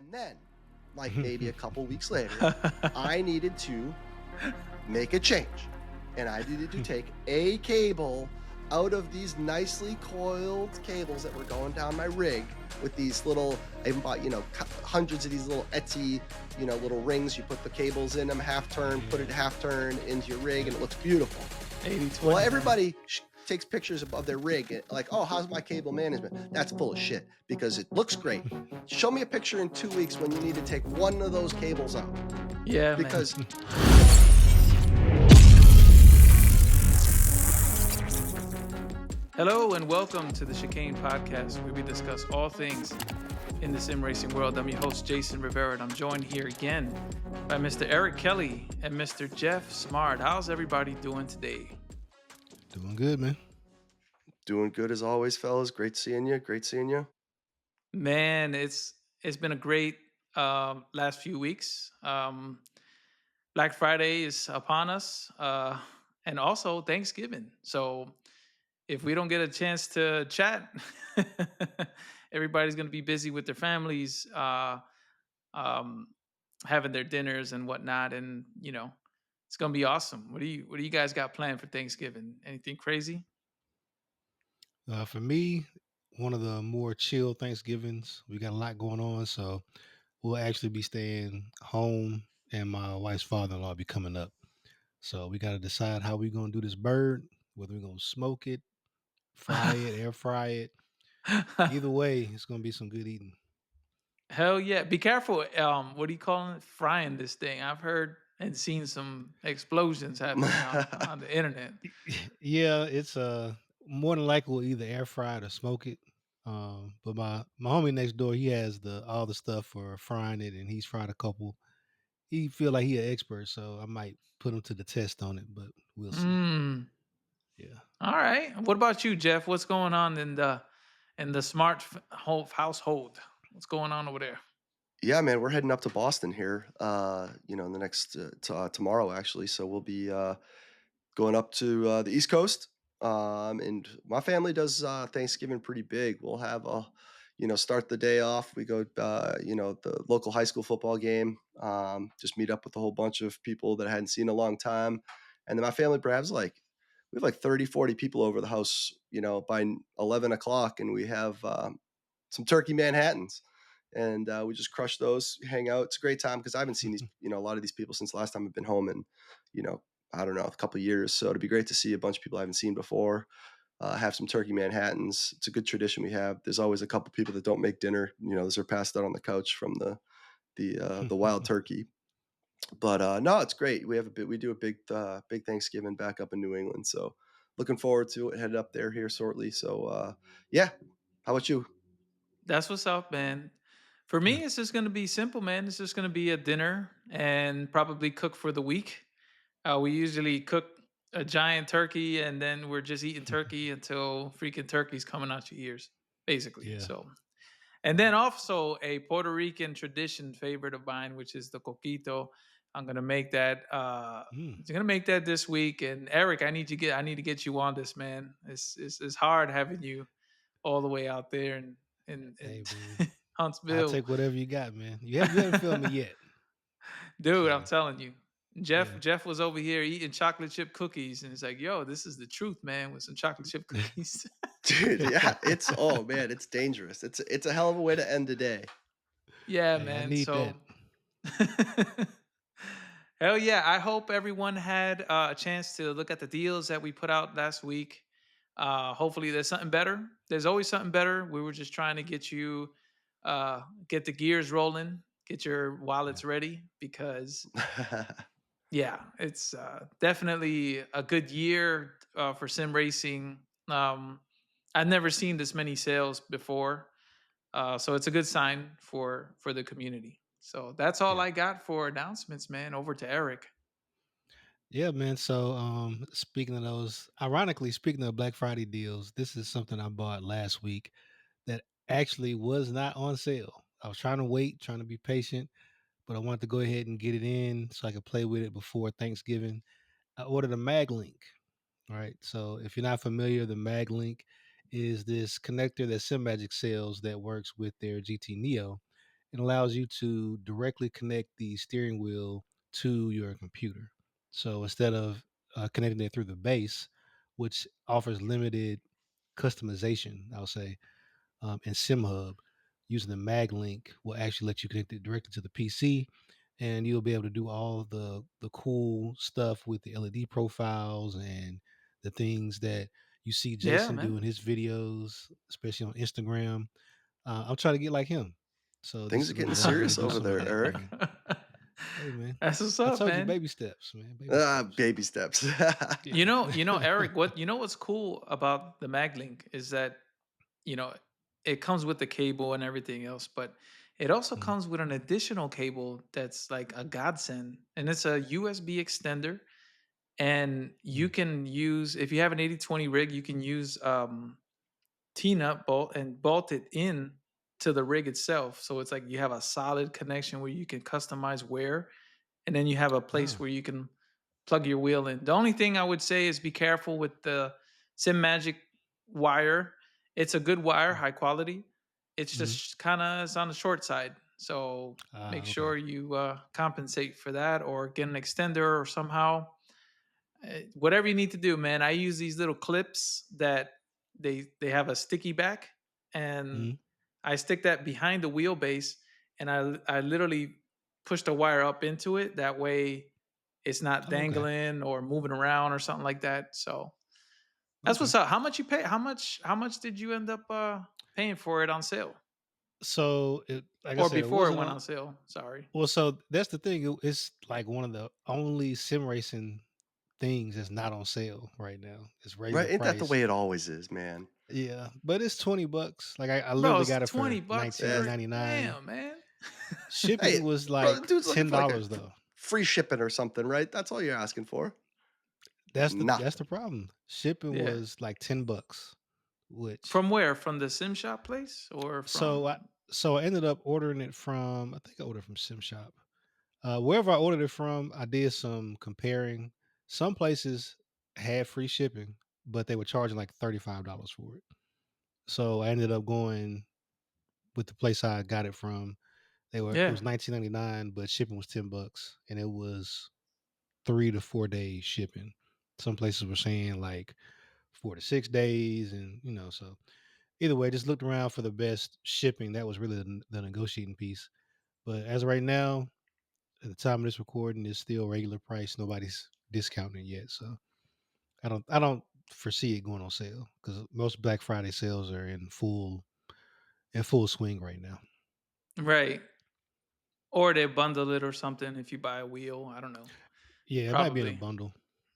And then, like maybe a couple weeks later, I needed to make a change. And I needed to take a cable out of these nicely coiled cables that were going down my rig with these little, I bought, hundreds of these little Etsy, little rings. You put the cables in them, half turn, put it half turn into your rig, and it looks beautiful. 80/20. Well, everybody takes pictures of their rig, like, oh, how's my cable management? That's full of shit because it looks great. Show me a picture in 2 weeks when you need to take one of those cables out. Yeah, Because man. Hello and welcome to the Chicane Podcast, where we discuss all things in the sim racing world. I'm your host, Jason Rivera, and I'm joined here again by Mr. Eric Kelly and Mr. Jeff Smart. How's everybody doing today? Doing good, man. doing good as always, fellas. Great seeing you. Man, it's been a great last few weeks. Black Friday is upon us, and also Thanksgiving. So if we don't get a chance to chat, everybody's going to be busy with their families, um, having their dinners and whatnot, and it's going to be awesome. What do you guys got planned for Thanksgiving? Anything crazy? For me, one of the more chill Thanksgivings. We got a lot going on, so we'll actually be staying home, and my wife's father-in-law be coming up. So we got to decide how we're gonna do this bird. Whether we're gonna smoke it, fry it, air fry it. Either way, it's gonna be some good eating. Hell yeah! Be careful. What do you call it? Frying this thing. I've heard and seen some explosions happening on the internet. Yeah, it's more than likely we'll either air fry it or smoke it. But my homie next door, he has the all the stuff for frying it, and he's fried a couple. He feel like he an expert, so I might put him to the test on it, but we'll see. Mm. Yeah. All right. What about you, Jeff? What's going on in the smart household? What's going on over there? Yeah, man, we're heading up to Boston here, in the next tomorrow actually. So we'll be going up to the East Coast. And my family does Thanksgiving pretty big. We'll have start the day off. We go, the local high school football game. Just meet up with a whole bunch of people that I hadn't seen in a long time. And then my family perhaps we have like 30, 40 people over the house, by 11 o'clock, and we have some turkey Manhattans. And we just crush those, hang out. It's a great time because I haven't seen these, a lot of these people since the last time I've been home, and you know, I don't know, a couple of years. So it'd be great to see a bunch of people I haven't seen before. Have some turkey Manhattans. It's a good tradition we have. There's always a couple people that don't make dinner. Those are passed out on the couch from the wild turkey. But no, it's great. We do a big Thanksgiving back up in New England. So looking forward to it. Headed up there here shortly. So yeah. How about you? That's what's up, man. For Yeah. me, it's just gonna be simple, man. It's just gonna be a dinner and probably cook for the week. We usually cook a giant turkey, and then we're just eating turkey until freaking turkey's coming out your ears, basically. Yeah. So, and then also a Puerto Rican tradition favorite of mine, which is the coquito. I'm gonna make that. Mm. I'm gonna make that this week. And Eric, I need to get you on this, man. It's hard having you all the way out there in Hey man, I'll Huntsville. take whatever you got, man. You haven't filmed me yet, Dude, I'm so telling you. Jeff yeah. Jeff was over here eating chocolate chip cookies, and he's like, "Yo, this is the truth, man, with some chocolate chip cookies." Dude, yeah, oh man, it's dangerous. It's a hell of a way to end the day. Yeah, Hey, I man. need that. So hell yeah. I hope everyone had a chance to look at the deals that we put out last week. Hopefully there's something better. There's always something better. We were just trying to get you get the gears rolling, get your Yeah. wallets ready, because yeah, it's definitely a good year for sim racing. I've never seen this many sales before, so it's a good sign for the community. So that's all Yeah. I got for announcements, man. Over to Eric. Yeah, man. So, speaking of those, ironically, speaking of Black Friday deals, this is something I bought last week that actually was not on sale. I was trying to wait, trying to be patient, but I wanted to go ahead and get it in so I could play with it before Thanksgiving. I ordered a MagLink. All right. So, if you're not familiar, the MagLink is this connector that SimMagic sells that works with their GT Neo. It allows you to directly connect the steering wheel to your computer. So instead of connecting it through the base, which offers limited customization, I'll say, and SimHub, using the MagLink will actually let you connect it directly to the PC, and you'll be able to do all the cool stuff with the LED profiles and the things that you see Yeah, Jason man. do in his videos, especially on Instagram. I'm trying to get like him, so this Things is are going to getting allow me to serious do over some of there, that, Eric. man. Hey, man, That's what's I up, told you man. baby steps, man, baby steps. Baby steps. Yeah. Eric, what's cool about the MagLink is that, you know, it comes with the cable and everything else, but it also Mhm, comes with an additional cable that's like a godsend, and it's a USB extender. And you mhm. can use, if you have an 80/20 rig, you can use T-nut bolt and bolt it in to the rig itself. So it's like you have a solid connection where you can customize where, and then you have a place Ah, where you can plug your wheel in. The only thing I would say is be careful with the SimMagic wire. It's a good wire, mm, high quality. It's mhm. just kind of it's on the short side. So make Okay. sure you compensate for that or get an extender or somehow whatever you need to do, man. I use these little clips that they have a sticky back, and Mhm. I stick that behind the wheelbase, and I literally push the wire up into it. That way, it's not Oh, okay. dangling or moving around or something like that. So that's Okay. what's up. How much you pay? How much did you end up paying for it on sale So like I or said, it before it wasn't went on. on sale? Sorry. Well, so that's the thing. It's like one of the only sim racing things that's not on sale right now. It's regular Right? Ain't that the price. way it always is, man? Yeah, but it's $20. Like I Bro, literally it's got it for 20 bucks Yeah. for 19.99. damn, man. Hey, Shipping was bro, like the dude's looking for like a $10 though. free shipping or something, right? That's all you're asking for. That's the Nothing. problem. Shipping Yeah. was like $10, which From where? From the sim shop place or so I from so I ended up ordering it from, I think I ordered from Sim Shop. Wherever I ordered it from, I did some comparing. Some places had free shipping, but they were charging like $35 for it. So I ended up going with the place I got it from. It yeah. was 19.99, but shipping was $10, and it was 3 to 4 days shipping. Some places were saying like 4 to 6 days, and so either way, just looked around for the best shipping. That was really the negotiating piece. But as of right now, at the time of this recording, it's still regular price. Nobody's discounting it yet, so I don't foresee it going on sale because most Black Friday sales are in full swing right now. Right. Or they bundle it or something if you buy a wheel. I don't know. Yeah, it might be in a Probably. bundle.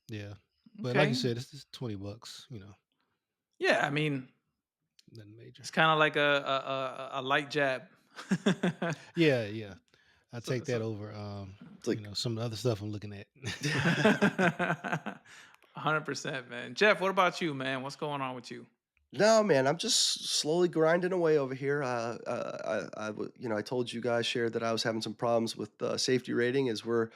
Yeah, but like you Okay. said, it's $20. Yeah, I mean, Nothing major. it's kind of like a light jab. Yeah, yeah. I so, take that so over. It's like Some of the other stuff I'm looking at. 100%, man. Jeff, what about you, man? What's going on with you? no, man. I'm just slowly grinding away over here. I told you guys shared that I was having some problems with safety rating as we're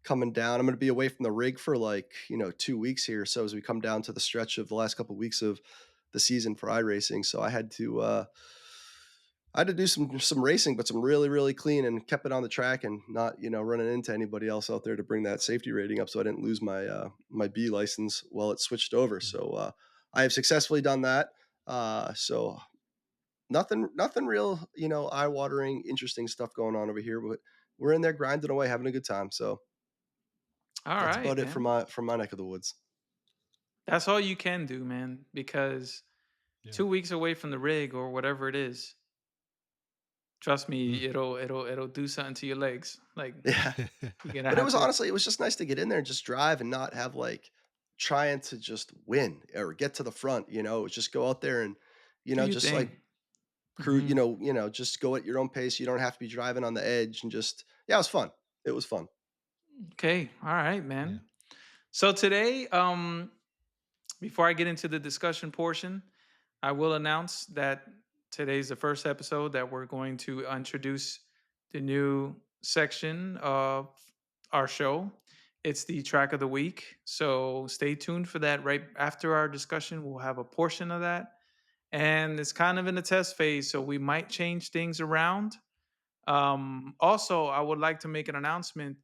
coming down. I'm going to be away from the rig for like 2 weeks here. So as we come down to the stretch of the last couple of weeks of the season for iRacing, so I had to do some racing, but some really really clean, and kept it on the track and not running into anybody else out there to bring that safety rating up, so I didn't lose my B license while it switched over. Mm. So I have successfully done that. So nothing real eye watering interesting stuff going on over here, but we're in there grinding away, having a good time. So All that's right, about it man. from my neck of the woods. That's all you can do, man, because Yeah. 2 weeks away from the rig or whatever it is, trust Mm. me, it'll do something to your legs. Like Yeah. you're gonna But it have was to honestly, it was just nice to get in there and just drive and not have like trying to just win or get to the front. Just go out there and do your just like thing. crew. Hmm. Just go at your own pace. You don't have to be driving on the edge, and just yeah, it was fun. It was fun. Okay, all right, Yeah. man. So today, before I get into the discussion portion, I will announce that today's the first episode that we're going to introduce the new section of our show. It's the track of the week. So stay tuned for that. Right after our discussion, we'll have a portion of that. And it's kind of in the test phase. So we might change things around. Also, I would like to make an announcement.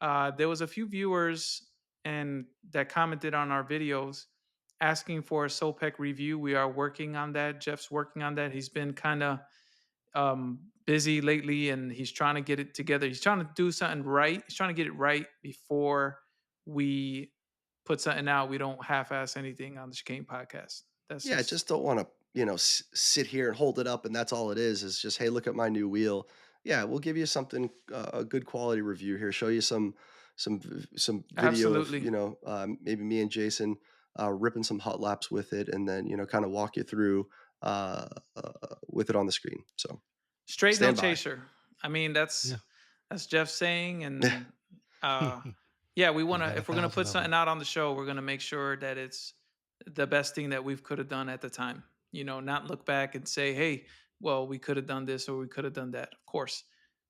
There was a few viewers and that commented on our videos asking for a SOPEC review. We are working on that. Jeff's working on that. He's been kind of busy lately, and he's trying to get it together. He's trying to do something right. He's trying to get it right before we put something out. We don't half-ass anything on the Chicane podcast. That's Yeah, I just just don't wanna, sit here and hold it up, and that's all it is just, "Hey, look at my new wheel." Yeah, we'll give you something, a good quality review here, show you some video of, absolutely maybe me and Jason, ripping some hot laps with it, and then, kinda walk you through, with it on the screen, so, straight no stand by. chaser. I mean, Yeah. that's Jeff saying, Yeah. and uh, yeah, we want He's to. got If we're gonna 1,000 put of them. something out on the show, we're gonna make sure that it's the best thing that we could have done at the time. Not look back and say, "Hey, well, we could have done this or we could have done that." Of course.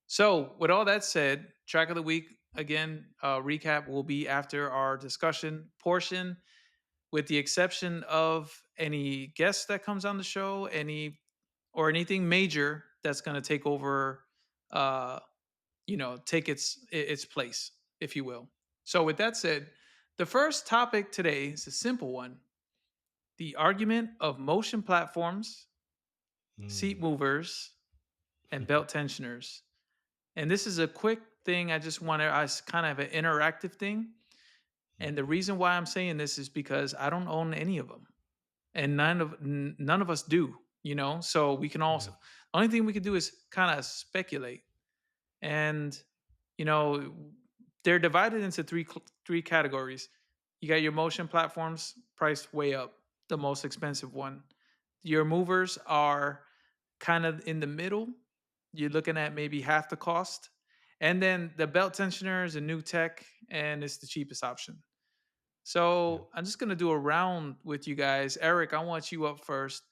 So, with all that said, track of the week again. Recap will be after our discussion portion, with the exception of any guests that comes on the show, anything major that's going to take over, uh take its place, if you will. So with that said, the first topic today is a simple one: the argument of motion platforms, seat Mm. movers, and belt tensioners. And this is a quick thing. I just want to as kind of an interactive thing. And the reason why I'm saying this is because I don't own any of them, and none of us do. So we can Yeah. also, only thing we can do is kind of speculate. And you know they're divided into three categories. You got your motion platforms, priced way up, the most expensive one. Your movers are kind of in the middle. You're looking at maybe half the cost. And then the belt tensioner is a new tech, and it's the cheapest option. Yeah. So I'm just going to do a round with you guys. Eric, I want you up first.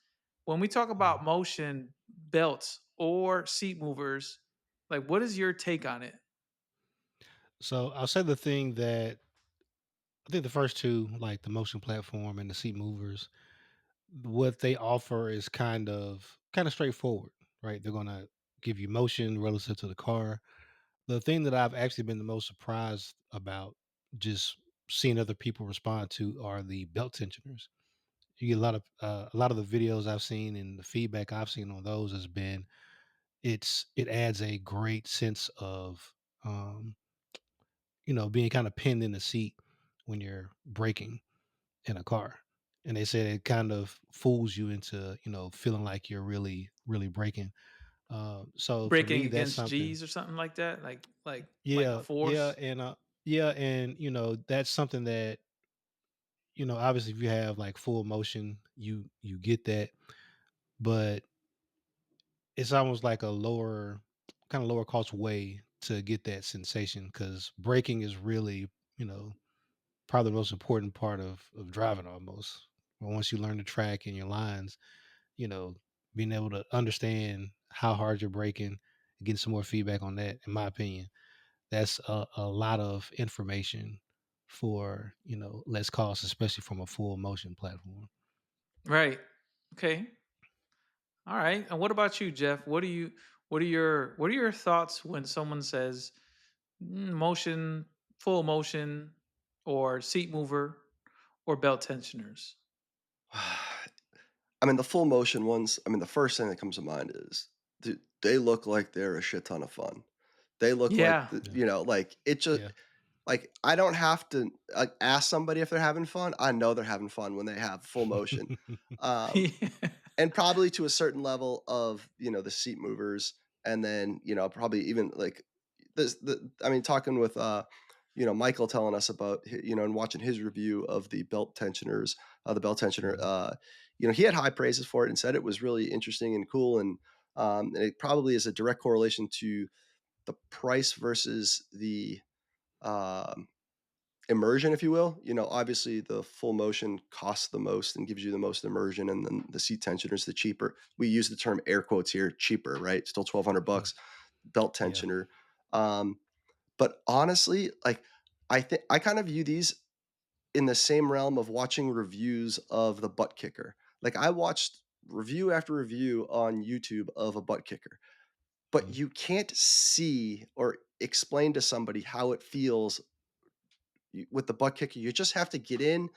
When we talk Mhm. about motion belts or seat movers, like, what is your take on it? So I'll say the thing that I think the first two, like the motion platform and the seat movers, what they offer is kind of straightforward, right? They're gonna give you motion relative to the car. The thing that I've actually been the most surprised about, just seeing other people respond to, are the belt tensioners. You get a lot of the videos I've seen and the feedback I've seen on those has been it adds a great sense of um, being kind of pinned in the seat when you're braking in a car. And they said it kind of fools you into, feeling like you're really, really braking. So for Braking me, that's against something. G's or something like that? Like a Yeah, yeah, force? and that's something that obviously if you have like full motion, you get that, but it's almost like a lower cost way to get that sensation because braking is really, you know, probably the most important part of driving almost. But once you learn the track and your lines, you know, being able to understand how hard you're braking, getting some more feedback on that, in my opinion, that's a lot of information for, less cost, especially from a full motion platform. Right. Okay. All right. And what about you, Jeff? What are your thoughts when someone says motion, full motion, or seat mover, or belt tensioners? I mean, the full motion ones, I mean, the first thing that comes to mind is, dude, they look like they're a shit ton of fun. They look like Yeah. Yeah. like, it just Yeah. like, I don't have to, ask somebody if they're having fun. I know they're having fun when they have full motion. Um, Yeah. and probably to a certain level of, the seat movers, and then, probably even, like, I mean, talking with, Michael telling us about and watching his review of the belt tensioners, the belt tensioner, Mhm. he had high praises for it and said it was really interesting and cool, and it probably is a direct correlation to the price versus the, um immersion, if you will. Obviously the full motion costs the most and gives you the most immersion, and then the seat tensioner is the cheaper. We use the term air quotes here, cheaper, right? Still 1,200 Mm. bucks belt Yeah. tensioner. Um, but honestly, like, I think I kind of view these in the same realm of watching reviews of the butt kicker. Like, I watched review after review on YouTube of a butt kicker. but Mm. you can't see or explain to somebody how it feels with the butt kicker. You just have to get in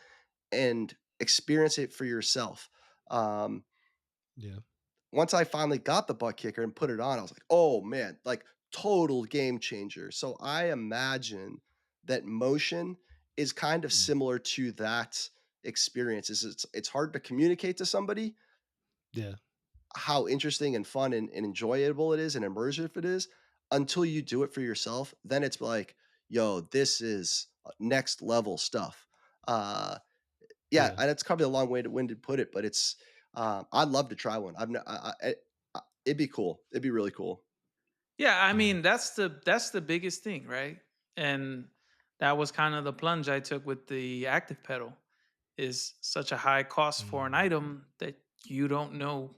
and experience it for yourself. Um, Yeah. Once I finally got the butt kicker and put it on, I was like, "Oh, man," like, total game changer. So I imagine that motion is kind of Mm. similar to that experience. It's hard to communicate to somebody Yeah. how interesting and fun and enjoyable it is and immersive it is until you do it for yourself. Then it's like, "Yo, this is, next level stuff." Uh Yeah, Yeah. and it's probably a long way to winded put it, but I'd love to try one. It'd be cool. It'd be really cool. Yeah, I Yeah. mean, that's the biggest thing, right? And that was kind of the plunge I took with the active pedal, is such a high cost for an Mm. item that you don't know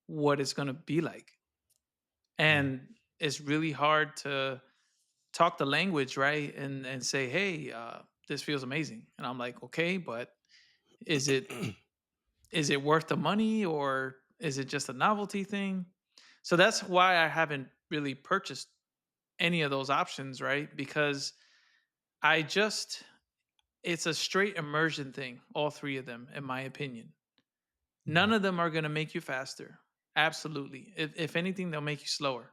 what it's going to be like. Yeah. And it's really hard to talk the language, right? And say, "Hey, this feels amazing." And I'm like, "Okay, but is it is it worth the money, or is it just a novelty thing?" So that's why I haven't really purchased any of those options, right? Because I just it's a straight immersion thing, all three of them, in my opinion. None Mhm. of them are going to make you faster. Absolutely. If anything, they'll make you slower,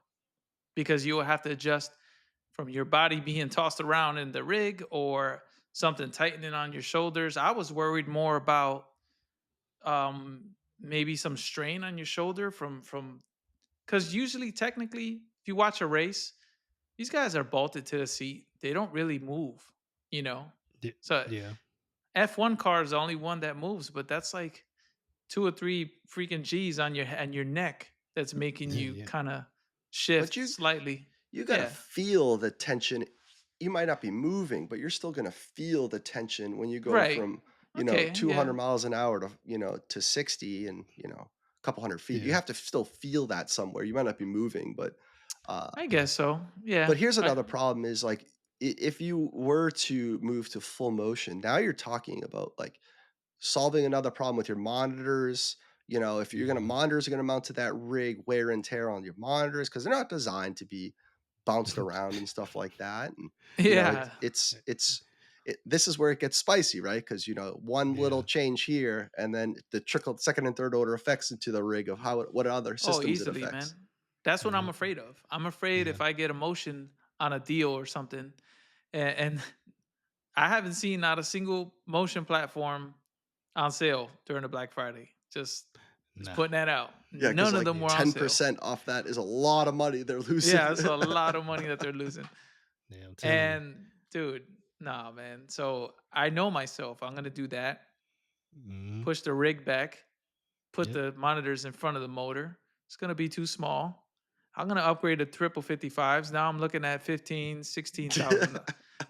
because you will have to adjust from your body being tossed around in the rig, or something tightening on your shoulders. I was worried more about maybe some strain on your shoulder from because usually, technically, if you watch a race, these guys are bolted to the seat. They don't really move, you know. Ye So yeah. F1 car is the only one that moves, but that's like 2 or 3 freaking G's on your neck that's making you Yeah. kind of But shift slightly. you gotta Yeah. feel the tension. You might not be moving, but you're still gonna feel the tension when you go Right. from, Okay. 200 Yeah. miles an hour to, to 60 and, a couple hundred feet. You Yeah. have to still feel that somewhere. You might not be moving, uh, I Yeah. guess so. Yeah. but here's I another problem is like if you were to move to full motion, now you're talking about like solving another problem with your monitors. If you're gonna Mhm. monitors are gonna mount to that rig, wear and tear on your monitors because they're not designed to be bounced around and stuff like that. And yeah. this is where it gets spicy, right? Because one little Yeah. change here, and then the trickle second and third order effects into the rig of what other Oh, systems it easily, affects. man. That's what I'm Yep. afraid of. I'm afraid Yeah. if I get emotion on a deal or something, and I haven't seen not a single motion platform on sale during the Black Friday. Just Nah. putting that out. Yeah, because None of like them were Yeah. on sale. 10% off that is a lot of money they're losing. Yeah, it's a lot of money that they're losing. Yeah, I'm telling you. And dude, nah, man. So I know myself. I'm gonna do that. Mhm. Push the rig back. Put Yep. the monitors in front of the motor. It's gonna be too small. I'm gonna upgrade to triple 55s. Now I'm looking at 15, 16,000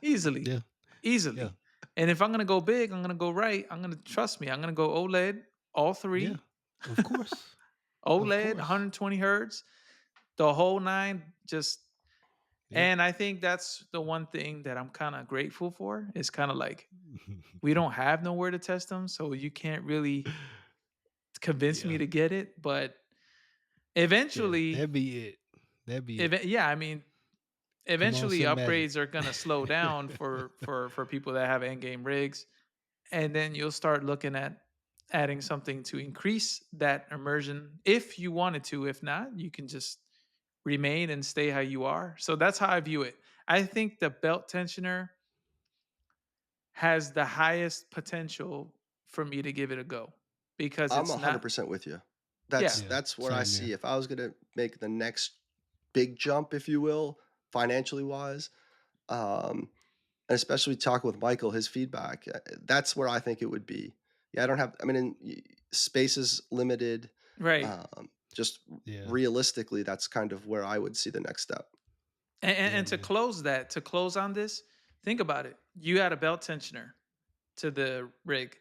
easily, Yeah. Yeah. easily. And if I'm gonna go big, I'm gonna go right. I'm gonna trust me. I'm gonna go OLED, all Yeah. three, Of course. Of OLED, course. 120 hertz, the whole nine. Just Yep. and I think that's the one thing that I'm kind of grateful for. It's kind of like we don't have nowhere to test them, so you can't really convince me Yeah. to get it. But Yeah. eventually, That'd be it. That'd be it. yeah, I mean, Come on, eventually SimMagic. upgrades are gonna slow down for people that have end game rigs, and then you'll start looking at adding something to increase that immersion if you wanted to. If not, you can just remain and stay how you are. So that's how I view it. I think the belt tensioner has the highest potential for me to give it a go, because I'm it's not. 100% with you. Yeah. Yeah. That's where I Same here. see if I was gonna make the next big jump, if you will, financially wise, um, and especially talking with Michael, his feedback, that's where I think it would be. Yeah, I don't have. I mean, space is limited. Right. Just Yeah. realistically, that's kind of where I would see the next step. Yeah, And to man. close that, to close on this, think about it. You add a belt tensioner to the rig.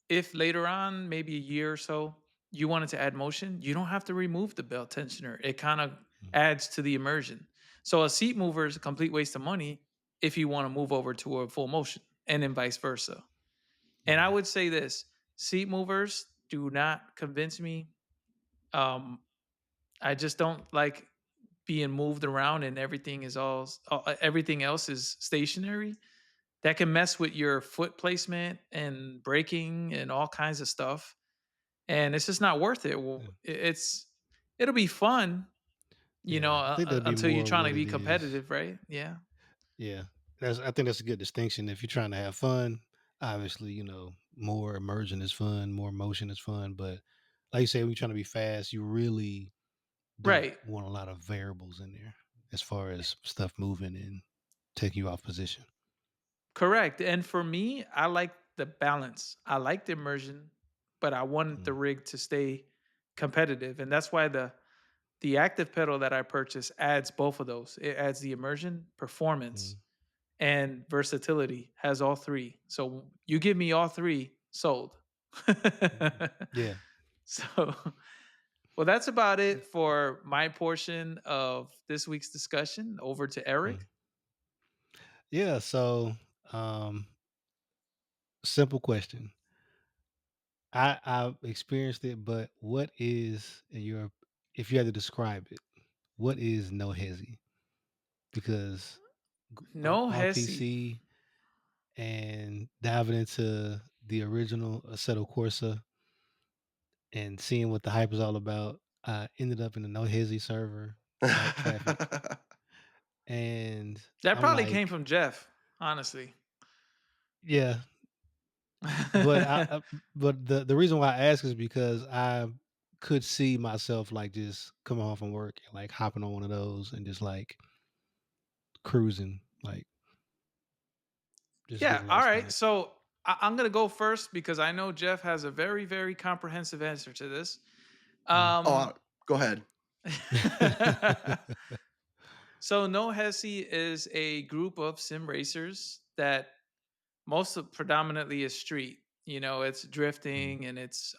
If later on, maybe a year or so, you wanted to add motion, you don't have to remove the belt tensioner. It kind of Mm. adds to the immersion. So a seat mover is a complete waste of money if you want to move over to a full motion, and then vice versa. And I Yeah. would say this: seat movers do not convince me. Um, I just don't like. being moved around and everything else is stationary, that can mess with your foot placement and braking and all kinds of stuff. And it's just not worth it. Yeah. It'll be fun, Yeah, I think that'd be until you're more trying what to be it is. competitive, right? Yeah. Yeah, I think that's a good distinction. If you're trying to have fun, obviously, more immersion is fun, more motion is fun. But like you say, when you're trying to be fast, you really don't Right. want a lot of variables in there as far as stuff moving and taking you off position. Correct. And for me, I like the balance. I like the immersion, but I want the Mm, rig to stay competitive. And that's why the active pedal that I purchased adds both of those. It adds the immersion, performance, mm, and versatility. Has all three. So you give me all three, sold. mm. Yeah. So, well, that's about it for my portion of this week's discussion. Over to Mm. Eric. Yeah. So, um, simple question. I've experienced it, but what is in your if you had to describe it, what is no hezi? Because No on Hesi. PC and diving into the original Assetto Corsa and seeing what the hype is all about, I ended up in the no hezi server, caught traffic, and That I'm probably came like, from Jeff, honestly. yeah, but but the reason why I ask is because I could see myself like just coming home from work and like hopping on one of those and just like cruising, like just Yeah. getting All lost in right. it. So I'm going to go first because I know Jeff has a very, very comprehensive answer to this. Mm. Oh, Um, go ahead. so No Hesi is a group of sim racers that predominantly is street. It's Mm, drifting and it's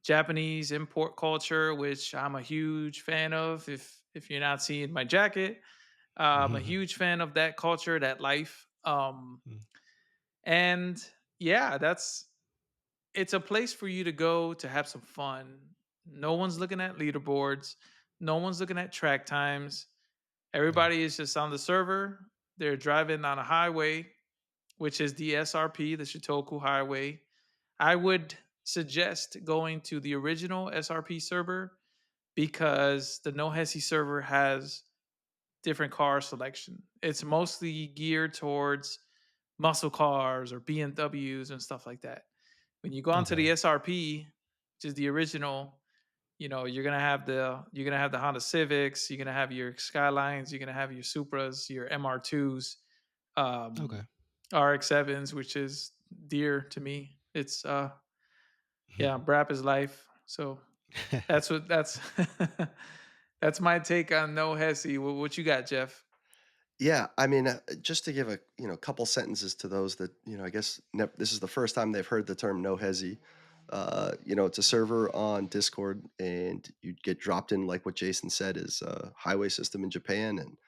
Japanese import culture, which I'm a huge fan of. If you're not seeing my jacket, I'm a mhm, huge fan of that culture, that life. mm, And yeah, it's a place for you to go to have some fun. No one's looking at leaderboards. No one's looking at track times. yeah, Everybody is just on the server. They're driving on a highway, which is the SRP, the Shitoku Highway. I would suggest going to the original SRP server because the No Hesi server has different car selection. It's mostly geared towards muscle cars or BMWs and stuff like that. When you go onto okay, the SRP, which is the original, you're gonna have the Honda Civics, you're gonna have your Skylines, you're gonna have your Supras, your MR2s, okay. um, RX-7s, which is dear to me. It's yeah, Brap is life. So that's that's my take on No Hesi. What you got, Jeff? Yeah, I mean, just to give a couple sentences to those that I guess this is the first time they've heard the term no hezi. It's a server on Discord, and you get dropped in like what Jason said is a highway system in Japan. And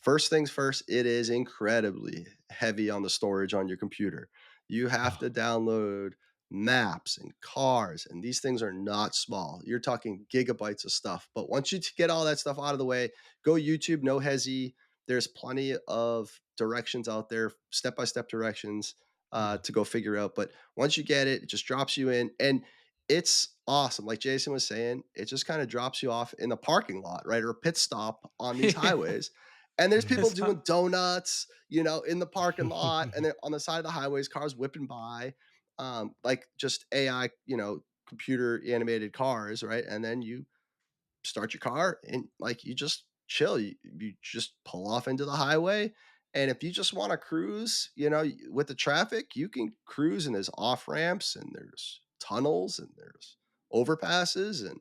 first things first, it is incredibly heavy on the storage on your computer. You have Oh, to download maps and cars, and these things are not small. You're talking gigabytes of stuff. But once you get all that stuff out of the way, go YouTube, no hezi. There's plenty of directions out there, step by step directions yeah, to go figure out. But once you get it, it just drops you in. And it's awesome. Like Jason was saying, it just kind of drops you off in the parking lot, right? Or a pit stop on these Yeah. highways. And there's people It's doing donuts, in the parking lot, and then on the side of the highways, cars whipping by, like just AI, computer animated cars, right? And then you start your car and like you just chill. You just pull off into the highway. And if you just want to cruise, with the traffic, you can cruise and there's off ramps and there's tunnels and there's overpasses and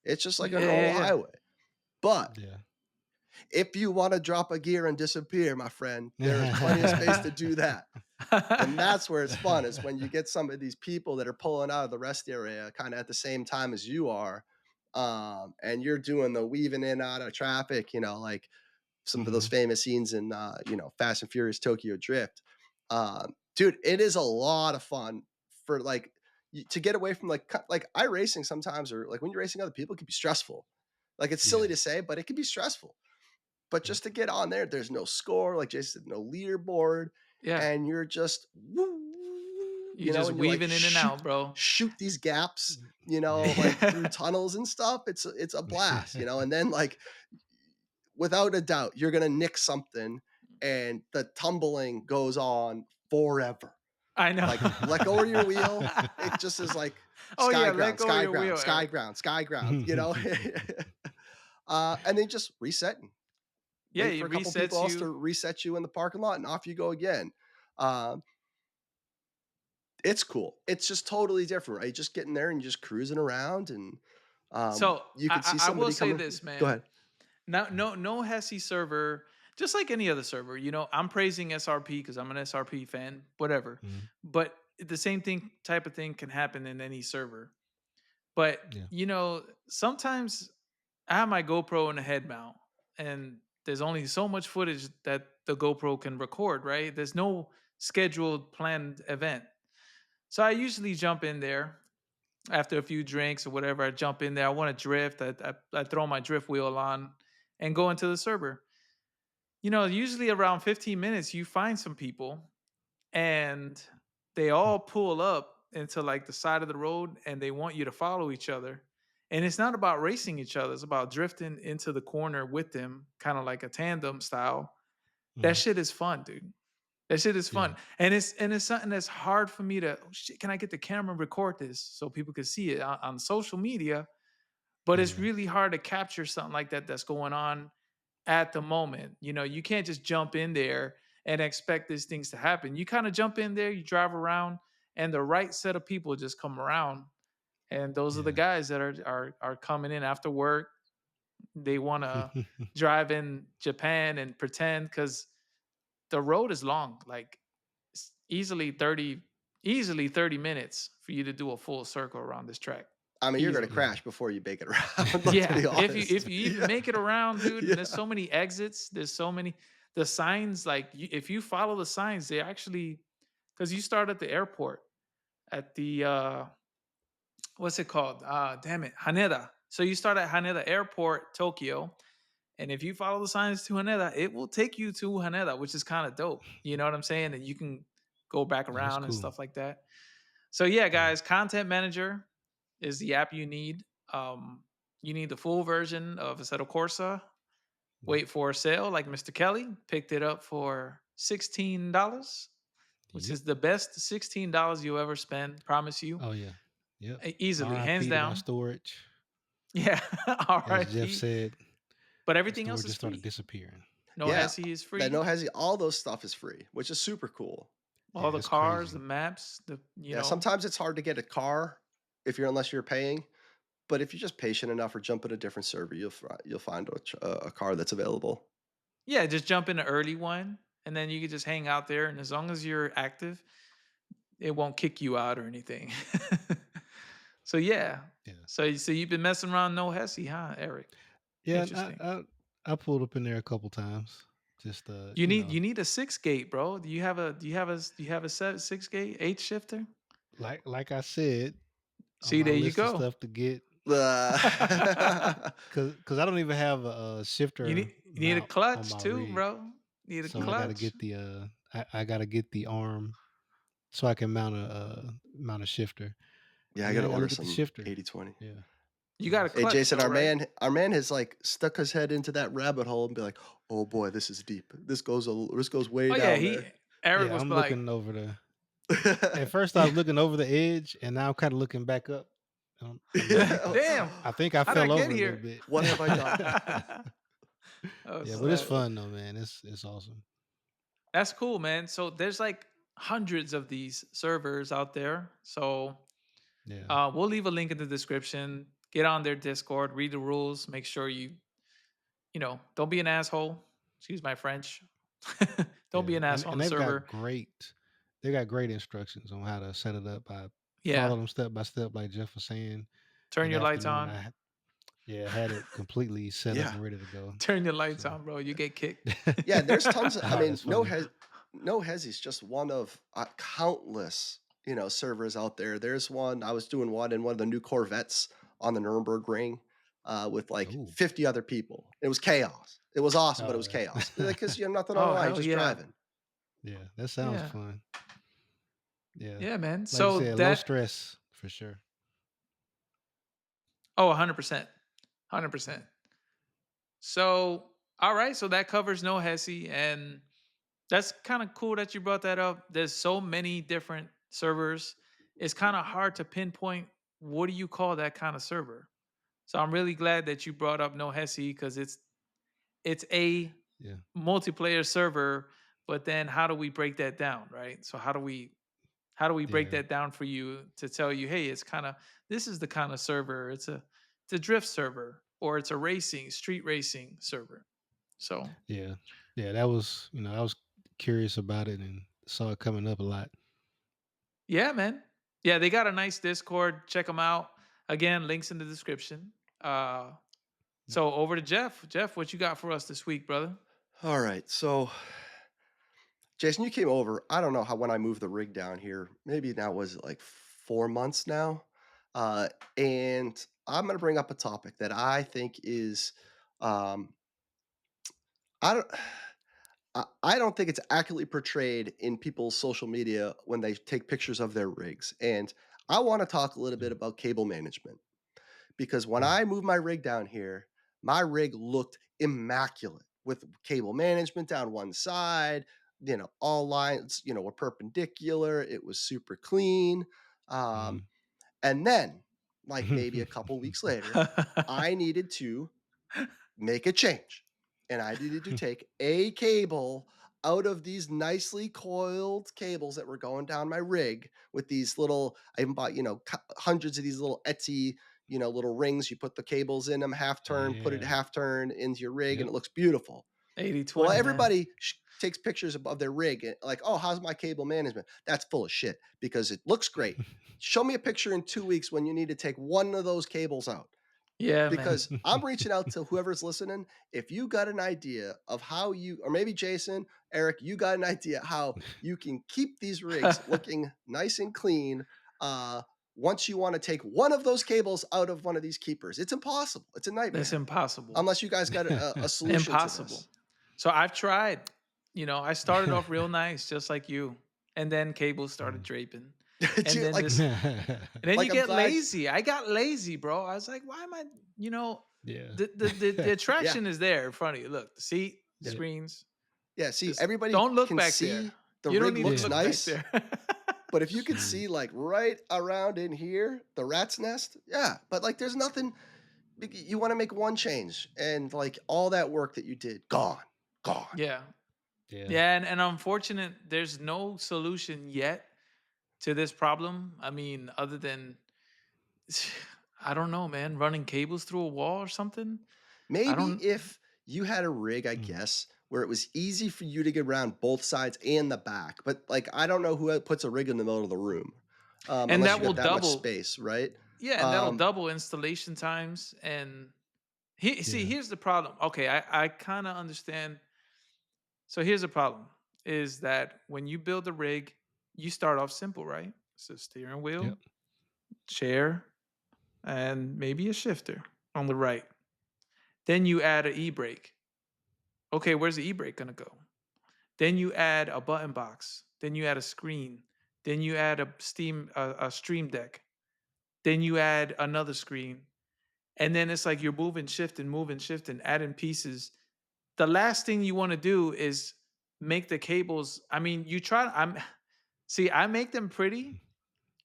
it's just like a yeah, normal yeah, highway. But yeah. if you want to drop a gear and disappear, my friend, there is plenty of space yeah. to do that. And that's where it's fun is when you get some of these people that are pulling out of the rest area kind of at the same time as you are. And you're doing the weaving in and out of traffic, like some of those Mhm. famous scenes in, Fast and Furious Tokyo Drift. Dude, it is a lot of fun for like to get away from like iRacing sometimes, or like when you're racing other people, it can be stressful. Like, it's silly Yeah. to say, but it can be stressful. But Yep. just to get on there, there's no score, like Jason said, no leaderboard, Yeah. and you're just You just and you're like weaving in and out, bro. shoot these gaps, Yeah. like through Yeah. tunnels and stuff. It's a blast, and then like without a doubt, you're gonna nick something, and the tumbling goes on forever. I know. Like, let go of your wheel. It just is like Oh sky yeah, let ground, go of sky your ground, wheel, sky Eric. ground, sky ground. And then just resetting. Yeah, Wait for it a couple people resets else to you. reset you in the parking lot, and off you go again. Um, it's cool. It's just totally different, right? Just getting there and just cruising around, and So you could see I will somebody say coming. this, Go man. ahead. No, no Hesse server, just like any other server. I'm praising SRP because I'm an SRP fan, whatever. Mhm. But the same thing, type of thing, can happen in any server. But Yeah. sometimes I have my GoPro in a head mount, and there's only so much footage that the GoPro can record. Right? There's no scheduled planned event, so I usually jump in there after a few drinks or whatever. I jump in there. I want to drift. I throw my drift wheel on and go into the server. Usually around 15 minutes, you find some people and they Mm. all pull up into like the side of the road and they want you to follow each other. And it's not about racing each other, it's about drifting into the corner with them, kind of like a tandem style. That Mhm. shit is fun, dude. That shit is Yeah. fun. And it's something that's hard for me to, oh, shit, can I get the camera and record this so people can see it on social media? But it's Yeah. really hard to capture something like that that's going on at the moment. You can't just jump in there and expect these things to happen. You kind of jump in there, you drive around, and the right set of people just come around. And those are the Yeah. guys that are coming in after work. They want to drive in Japan and pretend, because the road is long, like easily 30 minutes for you to do a full circle around this track. I mean, you're gonna Easily. Yeah. crash before you make it around. Let's Yeah, be if you honest. if you even Yeah, make it around, dude, and there's yeah. so many exits, there's so many the signs, like if you follow the signs, they actually, because you start at the airport at the what's it called? Damn it, Haneda. So you start at Haneda Airport, Tokyo, and if you follow the signs to Haneda, it will take you to Haneda, which is kind of dope. You know what I'm saying? And you can go back Yeah, that's around and cool. stuff like that. So yeah, Yeah. guys, Content Manager is the app you need. You need the full version of Assetto Corsa. Yep. Wait for a sale, like Mr. Kelly picked it up for $16, which Yep. is the best $16 you ever spend. Promise you, Oh yeah. Yep. Easily, hands RIP to my down. storage. Yeah, As Jeff R.I.P. said, But the everything else storage is just started free. disappearing. No Yeah, Hesse is that free. no hesi all those stuff is free, which is super cool. All Yeah, the it's cars, the crazy. maps, Yeah, sometimes it's hard to get a car unless you're paying, but if you're just patient enough or jump in a different server, you'll find a car that's available. yeah, just jump in the early one, and then you can just hang out there. And as long as you're active, it won't kick you out or anything. So yeah. Yeah. So you've been messing around no Hesse, huh, Eric? Yeah, and Interesting. I pulled up in there a couple times. Just You need you need a six gate, bro. Do you have a 6 gate 8 shifter? like I said on See, my there you list of go. stuff to get, Uh, cause I don't even have a You shifter need you need a mount on clutch my too, rig. bro. Need a So I gotta clutch. get the I gotta get the arm so I can mount a shifter. yeah, I And then gotta I gotta order look at the some shifter. 80/20. Yeah. You Yeah. got a Hey, So clutch Jason, though, right? our man has like stuck his head into that rabbit hole and be like, "Oh boy, this is deep. This goes way Oh yeah, down he there." Eric yeah, was I'm like, looking over the at first I yeah. was looking over the edge and now I'm kind of looking back up. I'm like, Damn, I think I how'd I fell get over a little here? bit. What have I done? Oh Yeah, but it's snap. fun though, man. It's awesome. That's cool, man. So there's like hundreds of these servers out there. So Yeah. we'll leave a link in the description. Get on their Discord, read the rules, make sure don't be an asshole. Excuse my French. Don't be Yeah. an And asshole on and the they've got server. great instructions on how to set it up. I Yeah. follow them step by step like Jeff was saying. Turn That your lights afternoon on. yeah, had it completely set up Yeah. and ready to go. Turn your lights So on, bro. You get kicked. Yeah, there's tons of I oh, mean, that's funny. No Hesi's just one of, countless, servers out there. There's one I was doing one in one of the new Corvettes on the Nuremberg Ring. with like Ooh. 50 other people. It was chaos. It was awesome, but it Oh, was chaos because you have nothing on the Oh, line, hell just yeah. driving. yeah, that sounds Yeah. fun. Yeah. Yeah, man. Like you So said, low that stress for sure. oh, 100%. 100%. So, all right, so that covers no Hesse, and that's kind of cool that you brought that up. There's so many different servers. It's kind of hard to pinpoint what do you call that kind of server. So I'm really glad that you brought up no Hesse because it's a Yeah. multiplayer server, but then how do we break that down, right? So how do we break Yeah. that down for you to tell you, hey, it's kind of this is the kind of server. It's a drift server or it's a racing, street racing server. So Yeah. Yeah. That was, I was curious about it and saw it coming up a lot. yeah, man. Yeah, they got a nice Discord. Check them out. Again, links in the description. So over to Jeff. Jeff, what you got for us this week, brother? All right. So, Jason, you came over. I don't know how when I moved the rig down here, maybe now was it like 4 months now? Uh, and I'm going to bring up a topic that I think is, um, I don't. I don't think it's accurately portrayed in people's social media when they take pictures of their rigs. And I want to talk a little bit Mm, about cable management because when mm, I moved my rig down here, my rig looked immaculate with cable management down one side. All lines, were perpendicular. It was super clean. Um, mm. and then, like maybe a couple weeks later, I needed to make a change. And I needed to take a cable out of these nicely coiled cables that were going down my rig with these little, I even bought, hundreds of these little Etsy, little rings. You put the cables in them, half turn, put it Yeah. half turn into your rig, and Yep. it looks beautiful. Well, 80/20, man. everybody takes pictures of their rig and like, oh, how's my cable management? That's full of shit because it looks great. Show me a picture in 2 weeks when you need to take one of those cables out Yeah, man. because I'm reaching out to whoever's listening. If you got an idea of how you, or maybe Jason, Eric, you got an idea how you can keep these rigs looking nice and clean. Uh, Once you want to take one of those cables out of one of these keepers, it's impossible. It's a That's nightmare impossible. unless you guys got a solution to Impossible. this. So I've tried. I started off real nice, just like you, and then cables started Mm. draping, and Dude, then like, this, and then you I'm get glad. lazy. I got lazy, bro. I was like, why am I? You know, Yeah. the Yeah, attraction is there in front of you. Look, the seat, the Yeah. screens. yeah. See, Just everybody don't look can back there. see the You don't rig need to looks Yeah. look back nice, there. but if you could Mm. see like right around in here, the rat's nest, yeah. But like, there's nothing. You want to make one change, and like all that work that you did, gone, gone. Yeah. Yeah. Yeah, and unfortunate, there's no solution yet to this problem. I mean, other than I don't know, man, running cables through a wall or something. I Maybe don't. if you had a rig, I Mm. guess, where it was easy for you to get around both sides and the back. But like, I don't know who puts a rig in the middle of the room, And unless that you will got that much double. space, right? Yeah, and that'll Um, double installation times. And see, Yeah. here's the problem. Okay, I kind of understand. So here's the problem: is that when you build a rig, you start off simple, right? So steering wheel, Yep. chair, and maybe a shifter on the right. Then you add an e-brake. Okay, where's the e-brake gonna go? Then you add a button box. Then you add a screen. Then you add a stream deck. Then you add another screen. And then it's like you're moving, shifting, adding pieces. The last thing you want to do is make the cables. I mean, you try. I make them pretty Mhm.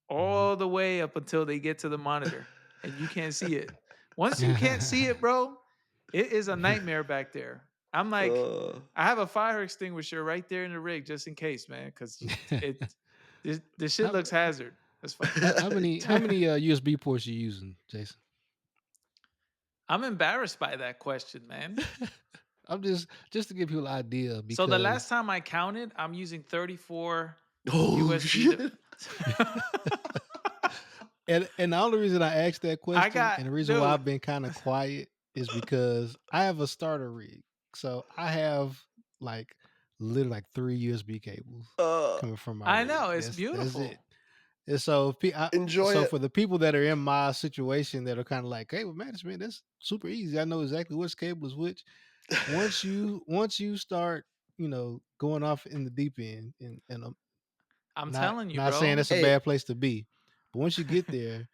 all the way up until they get to the monitor and you can't see it. Once you can't see it, bro, it is a nightmare back there. I'm like, uh, I have a fire extinguisher right there in the rig just in case, man, because it this shit How, looks hazard. That's funny. how many USB ports you using, Jason? I'm embarrassed by that question, man. I'm just to give people an idea So the last because time I counted, I'm using 34 oh USB. shit! and the only reason I asked that I question got and the reason why dude. I've been kind of quiet is because I have a starter rig. So I have like literally like 3 USB cables Uh, coming from my I know rig. it's That's it. beautiful. And so, Enjoy so it. for the people that are in my situation that are kind of like, "Hey, well, management, that's super easy. I know exactly which cable is which." Once you start, going off in the deep end, and I'm I'm not telling you, not saying bro. it's a Hey, bad place to be, but once you get there,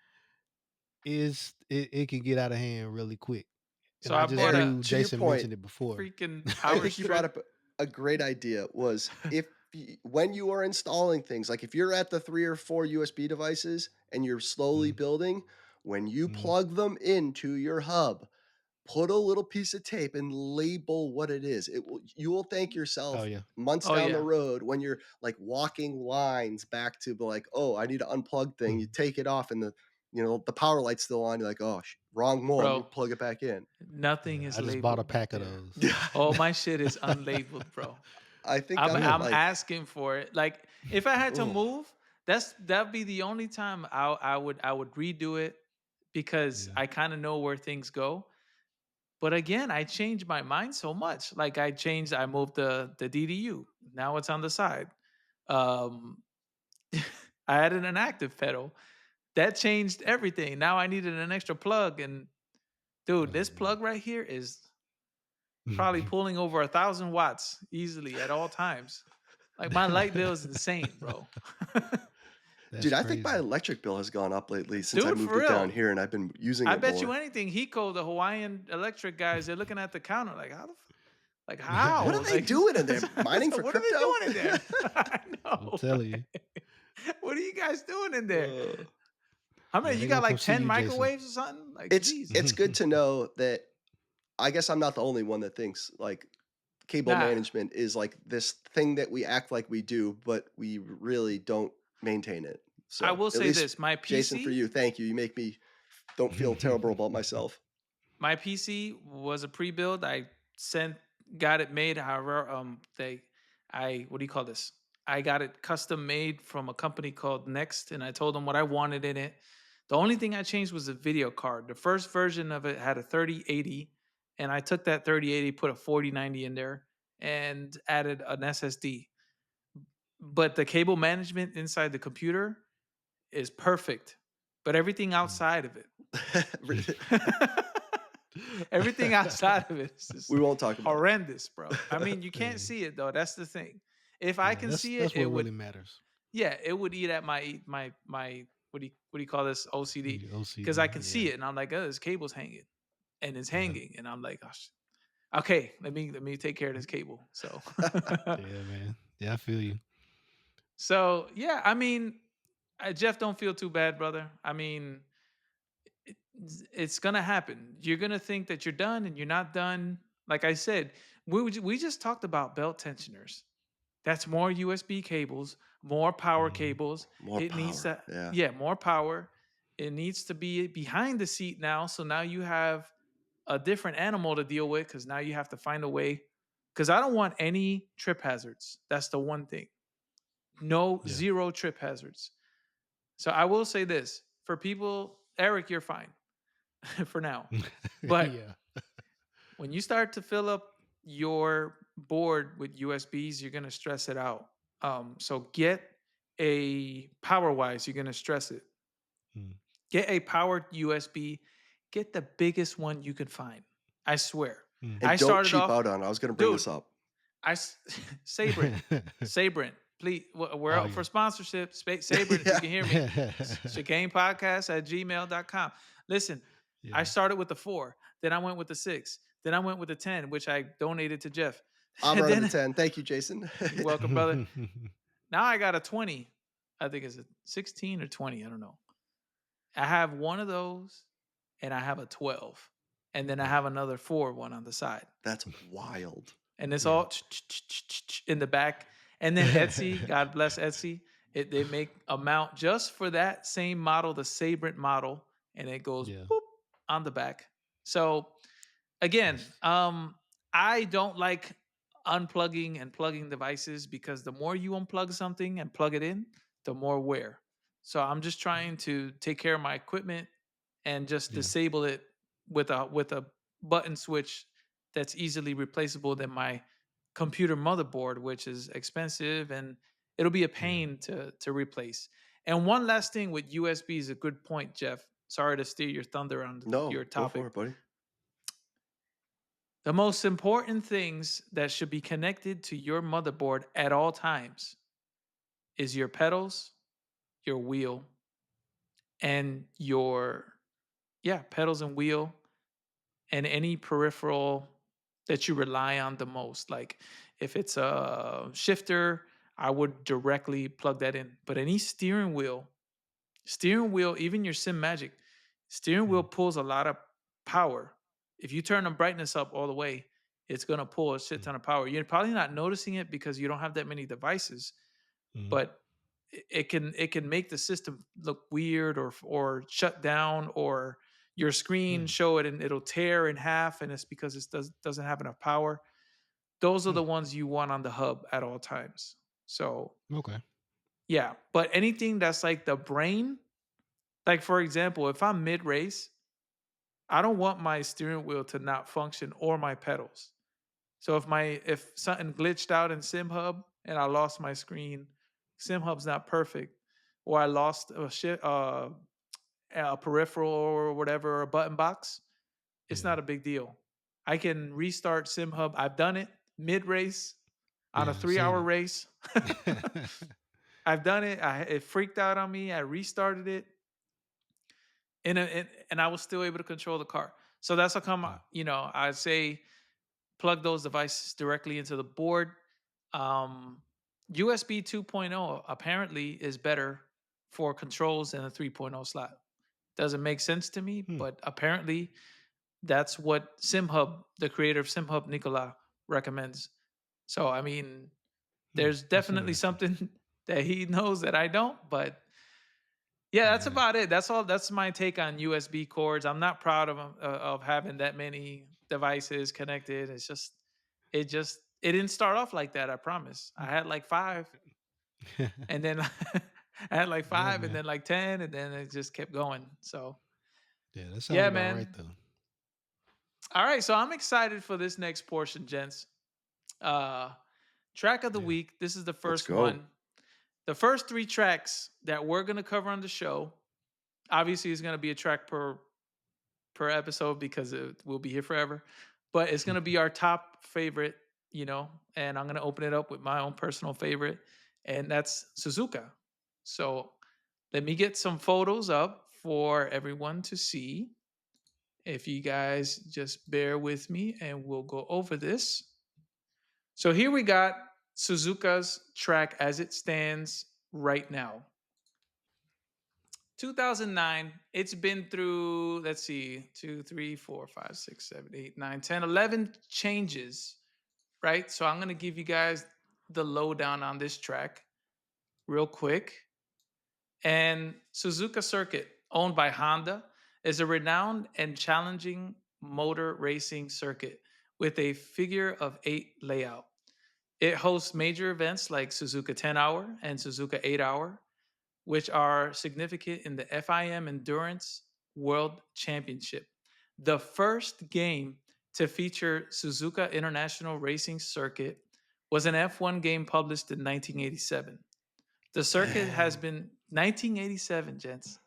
it can get out of hand really quick. And So I I just bought Eric, a knew to your Jason point, mentioned it before. freaking I power think you brought strip. up a great idea was if when you are installing things, like if you're at the 3 or 4 USB devices and you're slowly Mm, building, when you mm. plug them into your hub, put a little piece of tape and label what it is. It will you will thank Oh yourself yeah. months Oh down the yeah, road when you're like walking lines back to be like, "Oh, I need to unplug thing." You Mm. take it off and the power light's still on. You're like, "Oh, wrong one." You bro. plug it back in. Nothing Yeah, is I just bought a labeled back pack of there. those. Yeah. All my shit is unlabeled, bro. I think I'm I'm at I'm Really? like, asking for it. Like if I had to oh, move, that'd be the only time I would redo it because Yeah. I kind of know where things go. But again, I changed my mind so much. Like I moved the DDU. Now it's on the side. Um I added an active pedal. That changed everything. Now I needed an extra plug and dude, Oh this man. plug right here is probably pulling over 1,000 watts easily at all times. Like my light bill is insane, bro. That's dude, I think my crazy. electric bill has gone up lately since I Dude, moved for it down real. here and I've been using I it bet you more. anything Hiko, the Hawaiian electric guys, they're looking at the counter like, like What how? are they Like, doing in there? Mining so for what are they crypto? doing in there? I I'm know, telling you. right? What are you guys doing in there? Uh, How Yeah, many? You they're got gonna come like see 10 you, Jason. microwaves or something? Like, it's Jesus. good to know that I guess I'm not the only one that thinks like cable Nah, management is like this thing that we act like we do, but we really don't maintain it. I So will at say least this: my Jason, for PC, you, thank you. You make me don't feel terrible about myself. my PC was a pre-build. I sent, got it made. However, what do you call this? I got it custom made from a company called Next, and I told them what I wanted in it. The only thing I changed was the video card. The first version of it had a 3080, and I took that 3080, put a 4090 in there, and added an SSD. But the cable management inside the computer is perfect. But everything outside of it, everything outside of it is We just won't talk about horrendous, bro. I mean, you can't Hey, see it though. That's the thing. If I yeah, can that's see it, that's what it really would, matters. yeah, it would eat at my what do you call this, OCD? Your Because I OCD, can see yeah. it and I'm like, oh, this cable's hanging and it's Yeah. hanging and I'm like, oh, okay, let me take care of this cable. So, Yeah, man. Yeah, I feel you. so yeah, I mean, Jeff, don't feel too bad, brother. I mean, it's gonna happen. You're gonna think that you're done, and you're not done. Like I said, we just talked about belt tensioners. That's more USB cables, more power Mhm. cables. More It needs power. to, Yeah. yeah, more power. It needs to be behind the seat now. So now you have a different animal to deal with because now you have to find a way. Because I don't want any trip hazards. That's the one thing. No, Yeah. zero trip hazards. So I will say this for people, Eric, you're fine for now. But Yeah. when you start to fill up your board with USBs, you're going to stress it out. So get a power wise, you're going to stress it. Mm, Get a powered USB. Get the biggest one you can find. I swear. mm. I And don't started cheap off, out on it. I was gonna bring dude. this up. I Sabrin, Sabrin, please. We're Oh, up for yeah. sponsorship. Sabrin, if you Yeah. can hear me, chicanepodcast@gmail.com. Listen, I Yeah. started with the 4, then I went with the 6, then I went with the 10, which I donated to Jeff. I'm And running the then 10. Thank you, Jason. you're welcome, brother. Now I got a 20. I think it's a 16 or 20. I don't know. I have one of those and I have a 12. And then I Yeah. have another 4 one on the side. That's wild. And it's Yeah. all in the back. And then Etsy, God bless Etsy, they make a mount just for that same model, the Sabrent model, and it goes Yeah. boop on the back. So again, That's I don't like unplugging and plugging devices because the more you unplug something and plug it in, the more wear. So I'm just trying to take care of my equipment and just yeah. disable it with a button switch that's easily replaceable than my computer motherboard, which is expensive and it'll be a Yeah. pain to replace. And one last thing with USB is a good point, Jeff. Sorry to steal your thunder on your No, go for topic. it, buddy. The most important things that should be connected to your motherboard at all times is your pedals, your wheel, and your pedals and wheel and any peripheral that you rely on the most. Like if it's a shifter, I would directly plug that in. But any steering wheel, even your SimMagic, steering wheel Mm, pulls a lot of power. If you turn the brightness up all the way, it's gonna pull a shit mm, ton of power. You're probably not noticing it because you don't have that many devices, mm, but it can make the system look weird or shut down or your screen mm, show it and it'll tear in half and it's because it doesn't have enough power. Those are mm. the ones you want on the hub at all times. So Okay. yeah, but anything that's like the brain, like for example, if I'm mid race, I don't want my steering wheel to not function or my pedals. So if something glitched out in SimHub and I lost my screen, SimHub's not perfect, or I lost a peripheral or whatever, a button box, it's Yeah. not a big deal. I can restart SimHub. I've done it mid race on a Yeah. I've seen 3 hour it. race. I've done it. It freaked out on me. I restarted it, and I was still able to control the car. So that's how come Mm, I say plug those devices directly into the board. Um, USB 2.0 apparently is better for controls than a 3.0 slot. Doesn't make sense to me, mm, but apparently that's what SimHub, the creator of SimHub, Nicola, recommends. So I mean, mm. there's That's definitely interesting. something that he knows that I don't, but yeah, that's Yeah. about it. That's all. That's my take on USB cords. I'm not proud of having that many devices connected. It didn't start off like that. I promise. I had like five, and then I had like Yeah, five, and man. then like 10, and then it just kept going. So Yeah, that sounds yeah, about right man. though. All right, so I'm excited for this next portion, gents. Uh, Track of the Yeah. week. This is the Let's first go. one. The first three tracks that we're gonna cover on the show. Obviously, is gonna be a track per episode because we'll be here forever. But it's gonna be our top favorite, and I'm gonna open it up with my own personal favorite, and that's Suzuka. So let me get some photos up for everyone to see. If you guys just bear with me and we'll go over this. So here we got Suzuka's track as it stands right now. 2009, it's been through, let's see, 2, 3, 4, 5, 6, 7, 8, 9, 10, 11 changes, right? So I'm going to give you guys the lowdown on this track real quick. And Suzuka Circuit, owned by Honda, is a renowned and challenging motor racing circuit with a figure of eight layout. It hosts major events like Suzuka 10 Hour and Suzuka 8 Hour, which are significant in the FIM Endurance World Championship. The first game to feature Suzuka International Racing Circuit was an F1 game published in 1987. The circuit has Dang. been 1987, gents.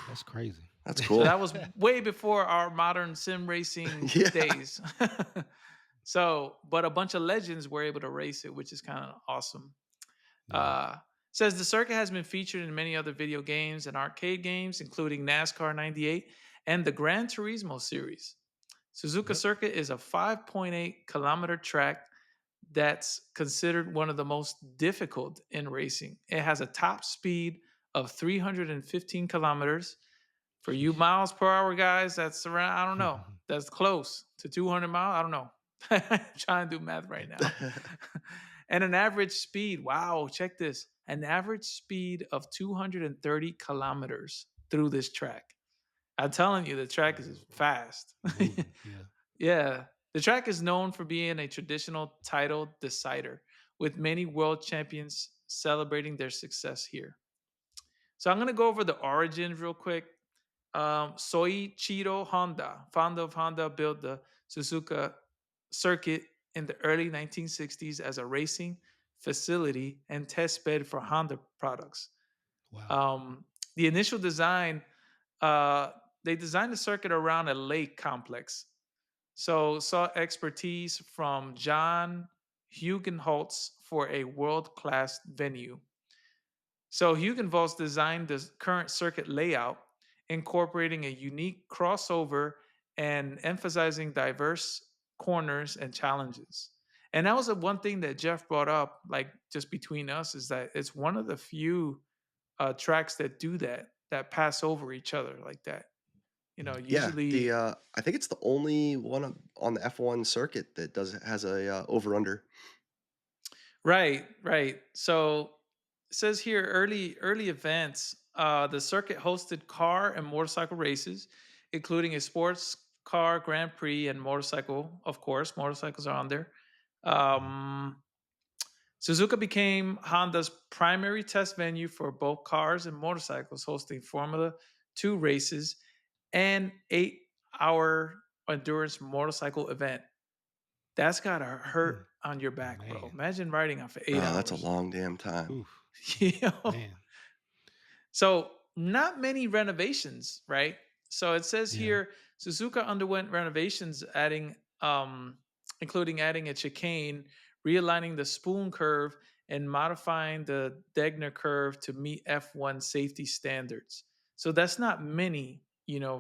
That's crazy. That's So cool. that was way before our modern sim racing Yeah. days. So, but a bunch of legends were able to race it, which is kind of awesome. Yeah. Uh, Says the circuit has been featured in many other video games and arcade games, including NASCAR 98 and the Gran Turismo series. Suzuka Yep. Circuit is a 5.8-kilometer track that's considered one of the most difficult in racing. It has a top speed of 315 kilometers. For you Sheesh. miles per hour guys, that's around, I don't know, that's close to 200 miles. I don't know. Trying to do math right now. And an average speed, wow, check this, an average speed of 230 kilometers through this track. I'm telling you, the track is fast. Moving. Yeah. Yeah. The track is known for being a traditional title decider, with many world champions celebrating their success here. So I'm going to go over the origins real quick. Soichiro Honda, founder of Honda, built the Suzuka circuit in the early 1960s as a racing facility and test bed for Honda products. Wow. The initial design, uh, they designed the circuit around a lake complex. So sought expertise from John Hugenholtz for a world-class venue. So Hugenholtz designed the current circuit layout, incorporating a unique crossover and emphasizing diverse corners and challenges. And that was the one thing that Jeff brought up, like just between us, is that it's one of the few tracks that do that, that pass over each other like that. Yeah, the, Usually, I think it's the only one on the F1 circuit that does has a, over under. right, right. So it says here early events. The circuit hosted car and motorcycle races, including a sports car Grand Prix and motorcycle. Of course, motorcycles are on there. Mhm. Um, Suzuka became Honda's primary test venue for both cars and motorcycles, hosting Formula Two races and 8 hour endurance motorcycle event. That's gotta hurt Mm. on your back, bro. Man. Imagine riding on for eight Oh, that's a hours. long damn time. Oof. You know? Man. So not many renovations, right? So it says Yeah. here Suzuka underwent renovations, including adding a chicane, realigning the spoon curve, and modifying the Degner curve to meet F1 safety standards. So that's not many,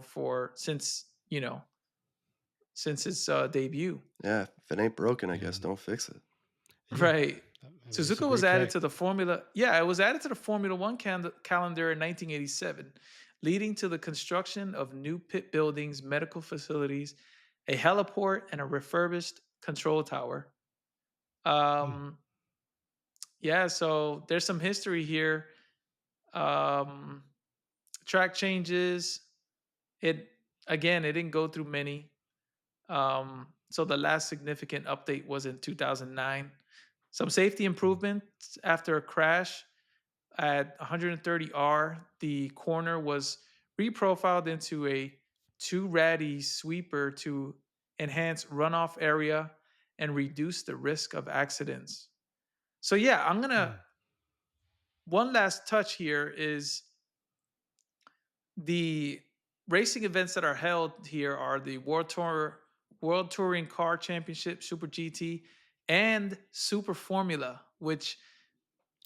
for since its debut. Yeah, if it ain't broken, I Yeah. guess don't fix it. Yeah. Right. I mean, it's a Suzuka was great added track. to the Formula. Yeah, it was added to the Formula One calendar in 1987, leading to the construction of new pit buildings, medical facilities, a heliport, and a refurbished control tower. Mm. Um, yeah, so there's some history here. Um, Track changes. It Again, it didn't go through many. So the last significant update was in 2009. Some safety Mm. improvements after a crash at 130R. The corner was reprofiled into a two ratty sweeper to enhance runoff area and reduce the risk of accidents. So yeah, I'm gonna Mm. one last touch here is the racing events that are held here are the World Touring Car Championship, Super GT, and Super Formula. Which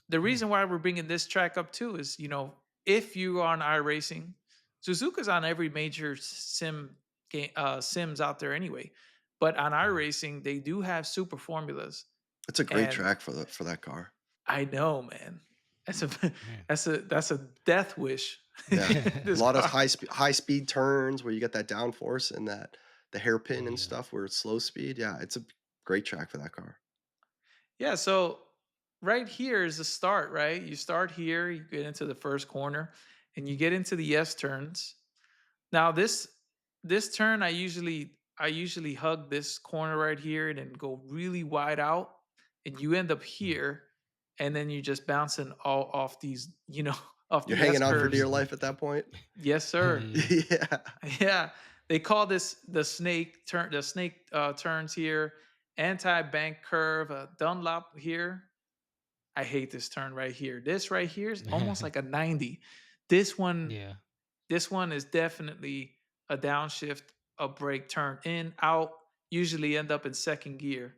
the Mm. reason why we're bringing this track up too is, if you are on iRacing, Suzuka's on every major sims out there anyway. But on Yeah. iRacing, they do have Super Formulas, It's a great and track for that car. I know, man. That's a Man. that's a death wish. Yeah. A This lot of car. high speed turns where you get that downforce and that the Oh hairpin and yeah. stuff where it's slow speed. Yeah, it's a great track for that car. Yeah, so right here is the start, right? You start here, you get into the first corner, and you get into the S turns. Now this turn I usually hug this corner right here and then go really wide out, and you end up Mm. here, and then you're just bouncing all off these, off You're the S hanging on for curves. dear Mhm. life at that point. Yes, sir. Yeah. Yeah. Yeah, they call this the snake turns here, anti-bank curve, Dunlop here. I hate this turn right here. This right here is almost like a 90. This one, Yeah. this one is definitely a downshift, a brake turn in, out, usually end up in second gear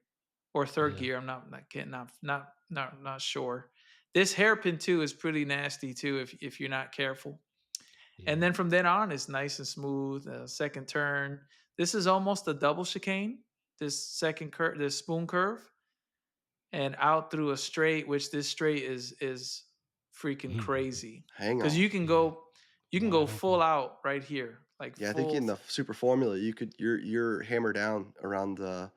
or third Yeah. gear. I'm not getting not sure. This hairpin too is pretty nasty too if you're not careful. And Yeah. then from then on, it's nice and smooth. Second turn. This is almost a double chicane. This spoon curve, and out through a straight, which this straight is freaking Mhm. crazy Hang because on. Yeah. you can go Wide full open. out right here, like Yeah, I think full. in the super formula you're hammered down around the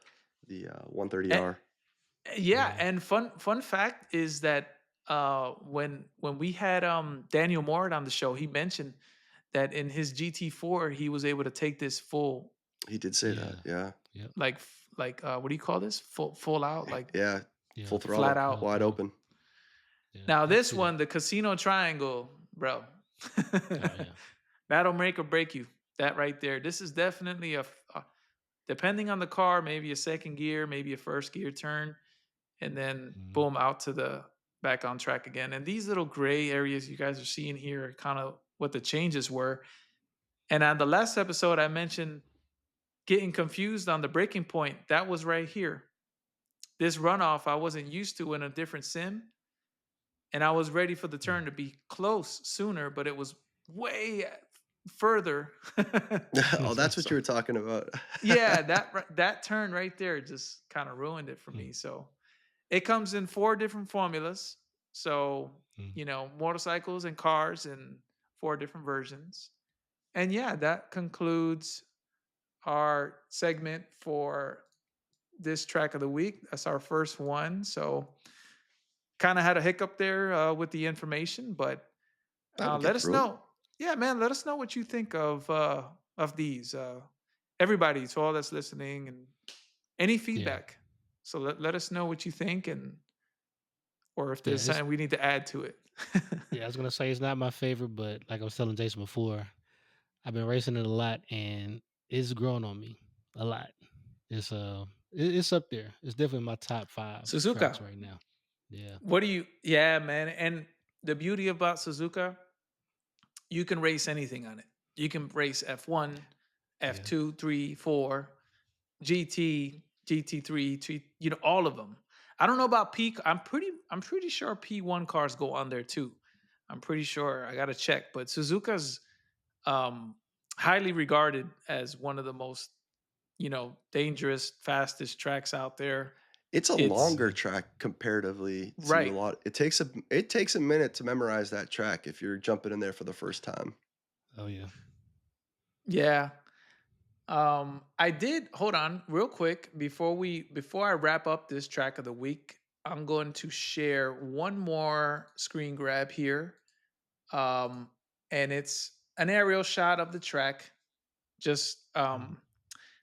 Eh, 130R. yeah, Yeah. and fun fact is that when we had Daniel Moore on the show, he mentioned that in his GT4 he was able to take this full, He did say that. Yeah. Yeah. Yep. what do you call this, full out, like Yeah. Yeah. Full flat throttle, out. Full wide throttle. open. Yeah. Now I've this seen it. one, the Casino Triangle, bro. Oh yeah. That'll make or break you. That right there. This is definitely depending on the car, maybe a second gear, maybe a first gear turn, and then Mhm. boom out to the back on track again. And these little gray areas you guys are seeing here are kind of what the changes were. And on the last episode, I mentioned getting confused on the breaking point. That was right here. This runoff I wasn't used to in a different sim, and I was ready for the turn to be close sooner, but it was way further. Oh, that's what So you were talking about. yeah, that turn right there just kind of ruined it for Mm, me. So it comes in 4 different formulas. So, mm. motorcycles and cars in 4 different versions. And yeah, that concludes our segment for this track of the week. That's our first one. So, kind of had a hiccup there with the information, but We'll let get us through it. know. Yeah, man, let us know what you think of these. Everybody, to all that's listening, and any Yeah, feedback. So let us know what you think, and or if yeah, there's something we need to add to it. I was gonna say it's not my favorite, but like I was telling Jason before, I've been racing it a lot, and it's grown on me a lot. It's up there. It's definitely my top 5 tracks Suzuka, right now. Yeah, what do you? Yeah, man. And the beauty about Suzuka, you can race anything on it. You can race F1, yeah. F2, 3, 4, GT, GT3, all of them. I don't know about P. I'm pretty sure P1 cars go on there too. I'm pretty sure. I got to check, but Suzuka's um highly regarded as one of the most, dangerous, fastest tracks out there. It's a It's longer Yeah. track comparatively to a right. lot. It takes a minute to memorize that track if you're jumping in there for the first time. Oh yeah. Yeah. I did hold on real quick before I wrap up this track of the week. I'm going to share one more screen grab here. Um, and it's an aerial shot of the track. Just Mhm.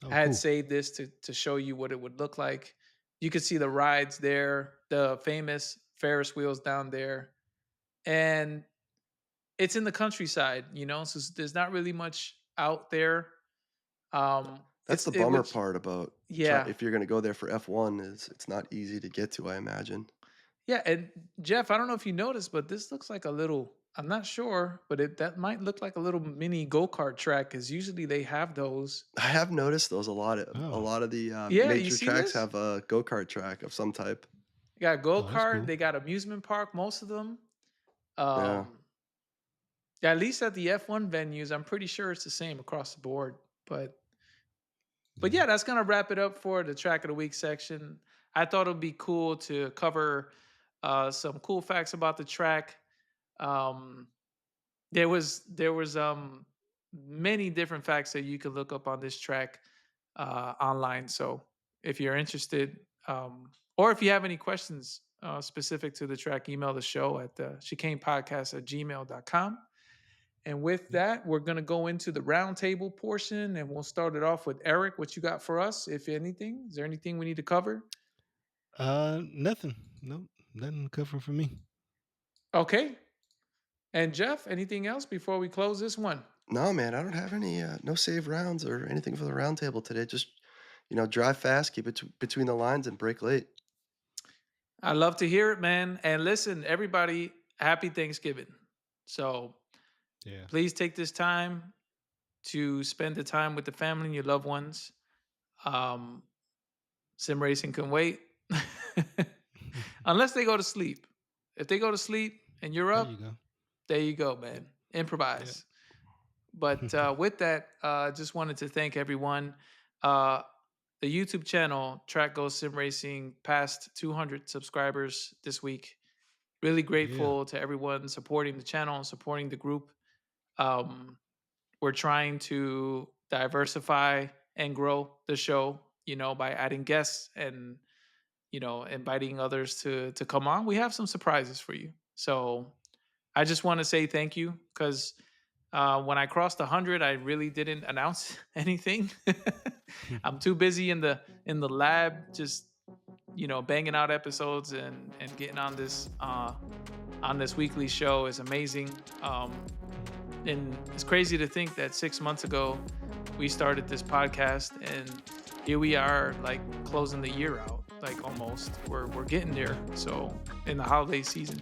Oh, I had cool. saved this to show you what it would look like. You could see the rides there, the famous Ferris wheels down there, and it's in the countryside. So there's not really much out there. That's It's the it bummer would part about Yeah. if you're gonna go there for F1 is it's not easy to get to, I imagine. Yeah, and Jeff, I don't know if you noticed, but this looks like a little. I'm not sure, but that might look like a little mini go kart track because usually they have those. I have noticed those a Oh. lot of the, Yeah, you major see tracks this? have a go-kart track of some type. They got go Oh, that's kart. cool. They got amusement park. Most of them. Yeah. Um, yeah, at least at the F1 venues, I'm pretty sure it's the same across the board. But Yeah. yeah, that's gonna wrap it up for the track of the week section. I thought it would be cool to cover some cool facts about the track. Um, there was many different facts that you could look up on this track online. So if you're interested, or if you have any questions specific to the track, email the show at chicanepodcast@gmail.com. And with Yep. that, we're going to go into the roundtable portion, and we'll start it off with Eric. What you got for us, if anything? Is there anything we need to cover? Nothing. Nope. Nothing covering for me. Okay. And Jeff, anything else before we close this one? No, man, I don't have any, no save rounds or anything for the roundtable today. Just, drive fast, keep it between the lines, and break late. I love to hear it, man. And listen, everybody, happy Thanksgiving. So Yeah. please take this time to spend the time with the family and your loved ones. Um, Sim racing can wait, unless they go to sleep. If they go to sleep and you're There you up, go. there you go, Yep. man. Yep. Improvise. But with that, just wanted to thank everyone. Uh, the YouTube channel, Track Goes Sim Racing, passed 200 subscribers this week. Really Yeah. grateful to everyone supporting the channel and supporting the group. Um, we're trying to diversify and grow the show, by adding guests and, inviting others to come on. We have some surprises for you. So I just want to say thank you because when I crossed 100, I really didn't announce anything. I'm too busy in the lab, just banging out episodes and getting on this weekly show is amazing. And it's crazy to think that 6 months ago we started this podcast, and here we are, like closing the year out. like almost. We're getting there. So in the holiday season.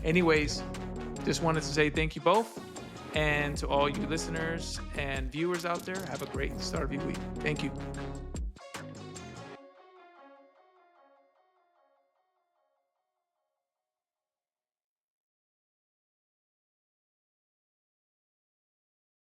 Anyways, just wanted to say thank you both. And to all you listeners and viewers out there, have a great start of your week. Thank you.